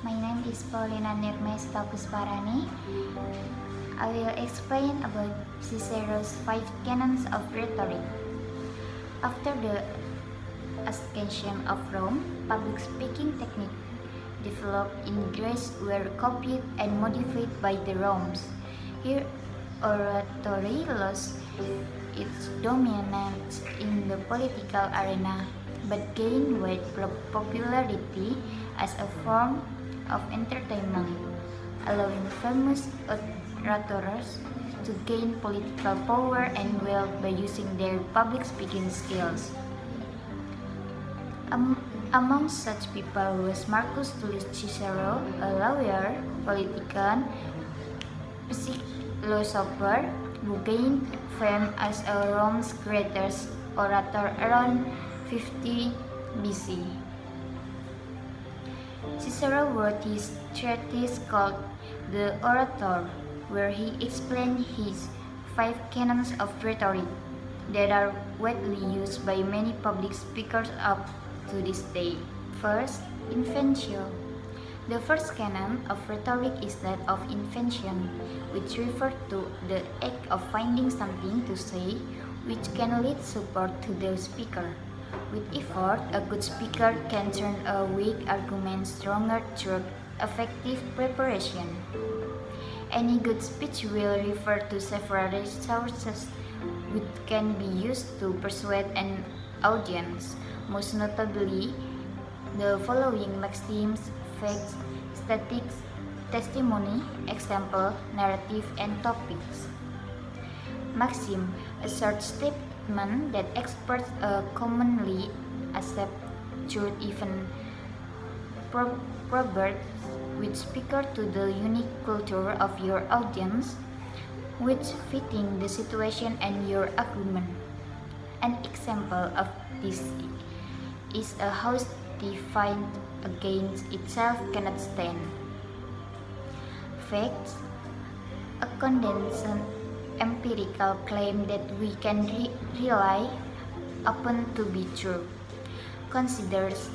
My name is Paulina Nirmes Takusparani. I will explain about Cicero's 5 Canons of Rhetoric. After the ascension of Rome, public speaking techniques developed in Greece were copied and modified by the Romans. Here, oratory lost its dominance in the political arena, but gained wide popularity as a form of entertainment, allowing famous orators to gain political power and wealth by using their public speaking skills. Among such people was Marcus Tullius Cicero, a lawyer, politician, philosopher, who gained fame as a Rome's greatest orator around 50 BC. Cicero wrote his treatise called The Orator, where he explained his 5 canons of rhetoric that are widely used by many public speakers up to this day. First, inventio. The first canon of rhetoric is that of invention, which refers to the act of finding something to say which can lead support to the speaker. With effort, a good speaker can turn a weak argument stronger through effective preparation. Any good speech will refer to several resources which can be used to persuade an audience, most notably the following maxims: facts, statistics, testimony, example, narrative, and topics. Maxim, a short statement that expresses a commonly accepted truth, even proverbs, which speak to the unique culture of your audience, which fitting the situation and your argument. An example of this is a house defined against itself cannot stand. Facts, a condensed empirical claim that we can rely upon to be true. Considers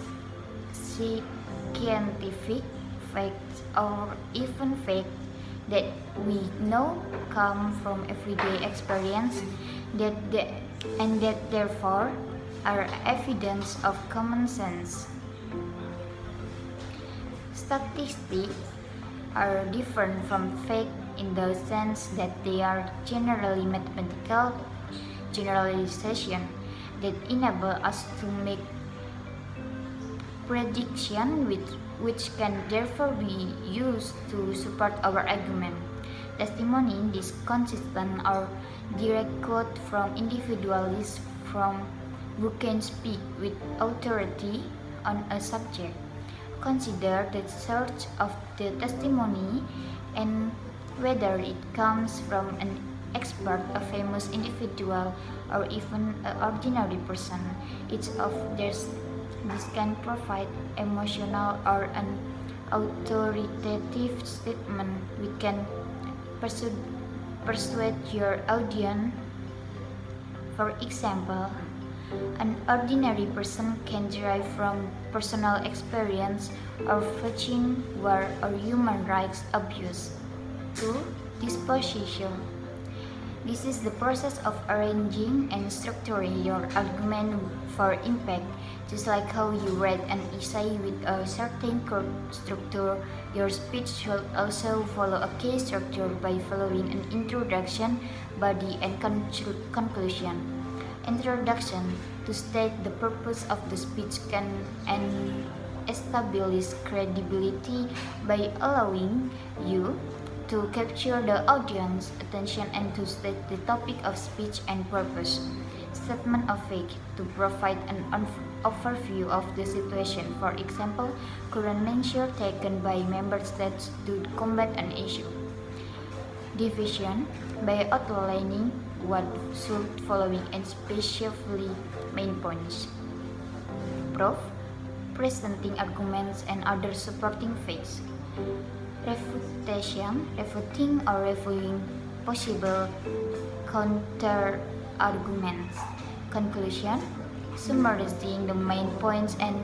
scientific facts or even facts that we know come from everyday experience and that therefore are evidence of common sense. Statistics are different from facts in the sense that they are generally mathematical generalization that enable us to make predictions which can therefore be used to support our argument. Testimony is consistent or direct quote from individuals who can speak with authority on a subject. Consider the source of the testimony and whether it comes from an expert, a famous individual, or even an ordinary person. Each of these can provide emotional or an authoritative statement which can persuade your audience. For example, an ordinary person can derive from personal experience or facing war or human rights abuse. 2. Disposition. This is the process of arranging and structuring your argument for impact. Just like how you write an essay with a certain structure, your speech should also follow a key structure by following an introduction, body, and conclusion. Introduction, to state the purpose of the speech and establish credibility by allowing you to capture the audience's attention and to state the topic of speech and purpose. Statement of fact, to provide an overview of the situation. For example, current measures taken by member states to combat an issue. Division, by outlining what should following and specifically main points. Proof, presenting arguments and other supporting facts. Refutation, refuting or reviewing possible counter arguments. Conclusion, summarizing the main points and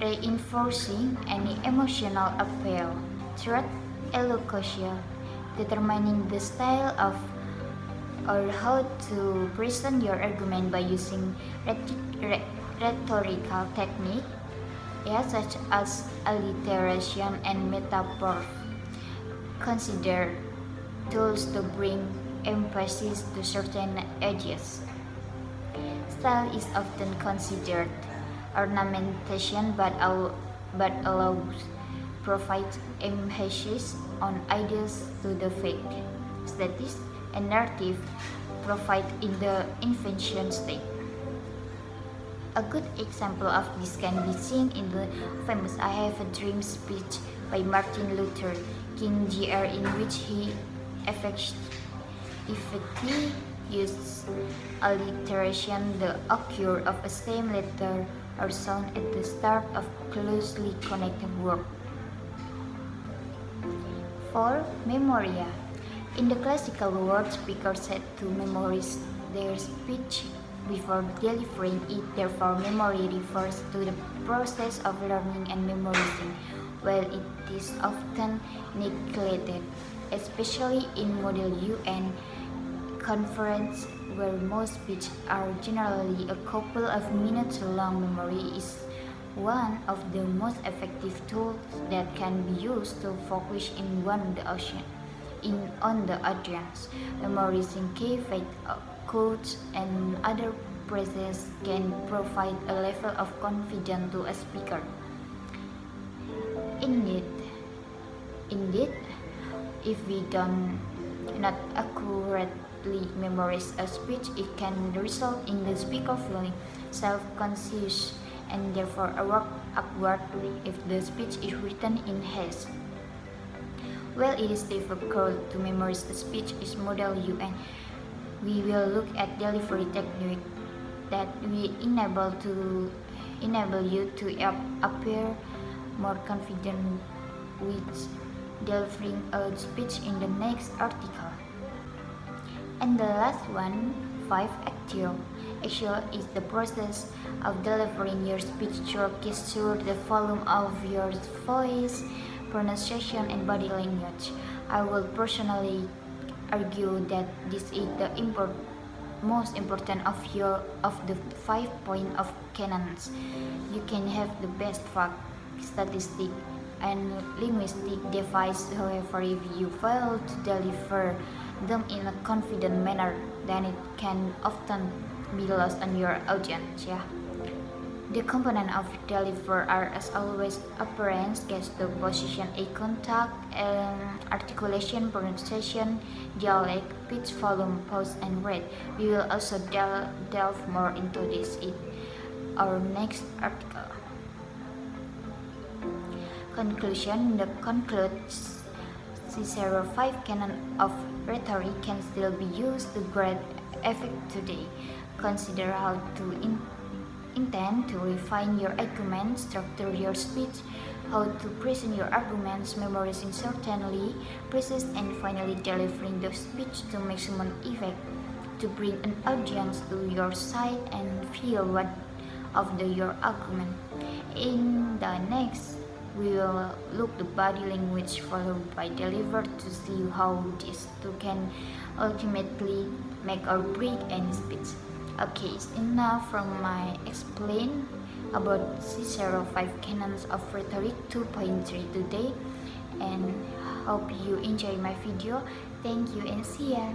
reinforcing any emotional appeal. Third, elocution, determining the style of or how to present your argument by using rhetorical technique, such as alliteration and metaphor. Consider tools to bring emphasis to certain ideas. Style is often considered ornamentation but allows provides emphasis on ideas to the fact. Status and narrative provide in the invention state. A good example of this can be seen in the famous I Have a Dream speech by Martin Luther King Jr., in which he effectively used alliteration, the occur of a same letter or sound at the start of closely connected words. 4. Memoria. In the classical world, speakers had to memorize their speech before delivering it. Therefore, memory refers to the process of learning and memorizing, while it is often neglected, especially in Model UN conference where most speeches are generally a couple of minutes long. Memory is one of the most effective tools that can be used to focus on the audience. Memorizing key facts, quotes, and other phrases can provide a level of confidence to a speaker. Indeed, if we don't not accurately memorize a speech, it can result in the speaker feeling self-conscious and therefore awkward if the speech is written in haste. While it is difficult to memorize a speech is Model UN, we will look at delivery technique that will enable you to appear more confident with delivering a speech in the next article. And the last one, 5. Actio. Actio is the process of delivering your speech through gesture, the volume of your voice, pronunciation, and body language. I will personally argue that this is the most important of the 5 points of Canons. You can have the best fact, statistic, and linguistic device. However, if you fail to deliver them in a confident manner, then it can often be lost on your audience. The components of deliver are as always appearance, gesture, position, eye contact, articulation, pronunciation, dialect, pitch, volume, pause, and rate. We will also delve more into this in our next article. Conclusion. The concludes Cicero 5 Canon of Rhetoric can still be used to great effect today. Consider how to intend to refine your argument, structure your speech, how to present your arguments, memorizing certainly, precise, and finally delivering the speech to maximum effect to bring an audience to your side and feel what of your argument. In the next, we will look the body language followed by deliver to see how these two can ultimately make or break any speech. Okay, it's enough from my explain about Cicero 5 Canons of Rhetoric 2.3 today, and hope you enjoy my video. Thank you and see ya.